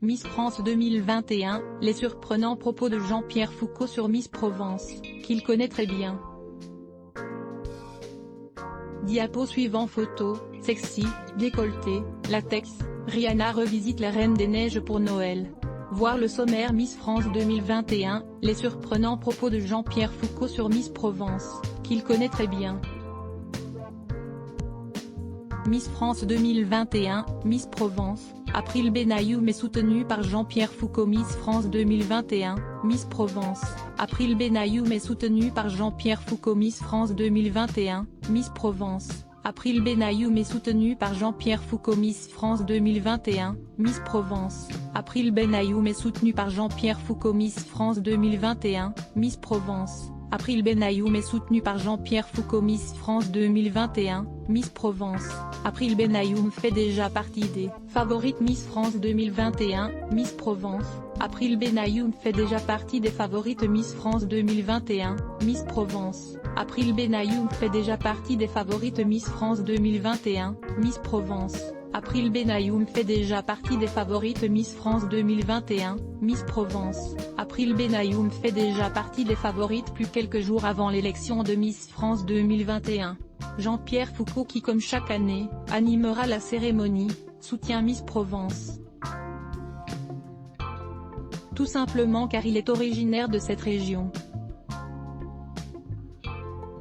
Miss France 2021, les surprenants propos de Jean-Pierre Foucault sur Miss Provence, qu'il connaît très bien. Diapo suivant photo, sexy, décolleté, latex, Rihanna revisite la Reine des Neiges pour Noël. Voir le sommaire Miss France 2021, les surprenants propos de Jean-Pierre Foucault sur Miss Provence, qu'il connaît très bien. Miss France 2021, Miss Provence, April Benayoum est soutenue par Jean-Pierre Foucault. Miss France 2021, Miss Provence, April Benayoum est soutenue par Jean-Pierre Foucault. Miss France 2021, Miss Provence, April Benayoum est soutenue par Jean-Pierre Foucault. Miss France 2021, Miss Provence, April Benayoum est soutenue par Jean-Pierre Foucault. Miss France 2021, Miss Provence, April Benayoum est soutenue par Jean-Pierre Foucault. Miss France 2021, Miss Provence, April Benayoum fait déjà partie des favorites. Miss France 2021, Miss Provence, April Benayoum fait déjà partie des favorites. Miss France 2021, Miss Provence, April Benayoum fait déjà partie des favorites. Miss France 2021, Miss Provence, April Benayoum fait déjà partie des favorites. Miss France 2021, Miss Provence, April Benayoum fait déjà partie des favorites quelques jours avant l'élection de Miss France 2021. Jean-Pierre Foucault qui comme chaque année, animera la cérémonie, soutient Miss Provence. Tout simplement car il est originaire de cette région.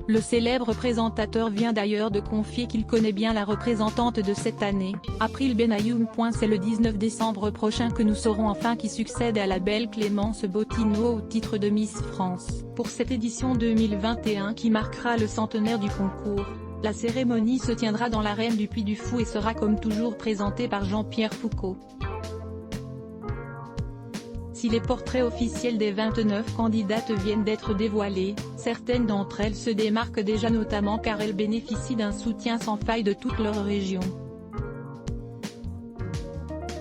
Le célèbre présentateur vient d'ailleurs de confier qu'il connaît bien la représentante de cette année, April Benayoum. C'est le 19 décembre prochain que nous saurons enfin qui succède à la belle Clémence Bottineau au titre de Miss France. Pour cette édition 2021 qui marquera le centenaire du concours, la cérémonie se tiendra dans l'arène du Puy du Fou et sera comme toujours présentée par Jean-Pierre Foucault. Si les portraits officiels des 29 candidates viennent d'être dévoilés, certaines d'entre elles se démarquent déjà notamment car elles bénéficient d'un soutien sans faille de toute leur région.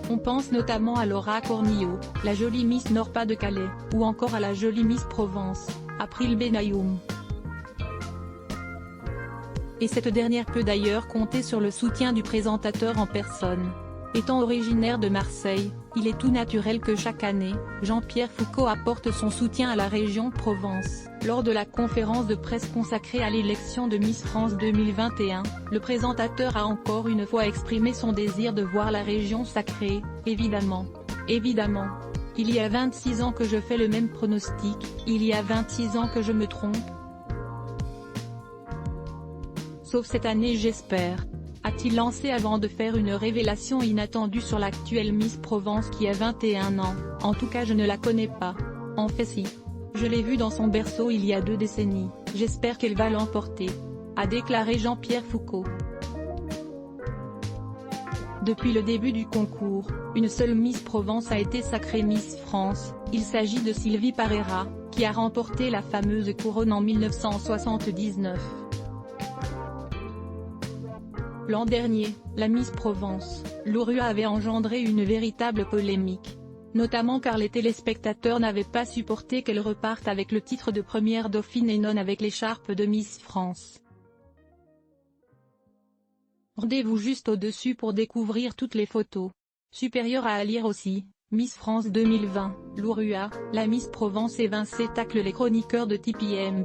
On pense notamment à Laura Cornillo, la jolie Miss Nord-Pas-de-Calais, ou encore à la jolie Miss Provence, April Benayoum. Et cette dernière peut d'ailleurs compter sur le soutien du présentateur en personne. Étant originaire de Marseille, il est tout naturel que chaque année, Jean-Pierre Foucault apporte son soutien à la région Provence. Lors de la conférence de presse consacrée à l'élection de Miss France 2021, le présentateur a encore une fois exprimé son désir de voir la région sacrée, évidemment. Évidemment. Il y a 26 ans que je fais le même pronostic, il y a 26 ans que je me trompe. Sauf cette année j'espère. A-t-il lancé avant de faire une révélation inattendue sur l'actuelle Miss Provence qui a 21 ans, en tout cas je ne la connais pas. En fait si. Je l'ai vue dans son berceau il y a 2 décennies, j'espère qu'elle va l'emporter. A déclaré Jean-Pierre Foucault. Depuis le début du concours, une seule Miss Provence a été sacrée Miss France, il s'agit de Sylvie Parera, qui a remporté la fameuse couronne en 1979. L'an dernier, la Miss Provence, Lorua avait engendré une véritable polémique. Notamment car les téléspectateurs n'avaient pas supporté qu'elle reparte avec le titre de première dauphine et non avec l'écharpe de Miss France. Rendez-vous juste au-dessus pour découvrir toutes les photos. Supérieures à lire aussi, Miss France 2020, Lorua, la Miss Provence évincée tacle les chroniqueurs de TPM.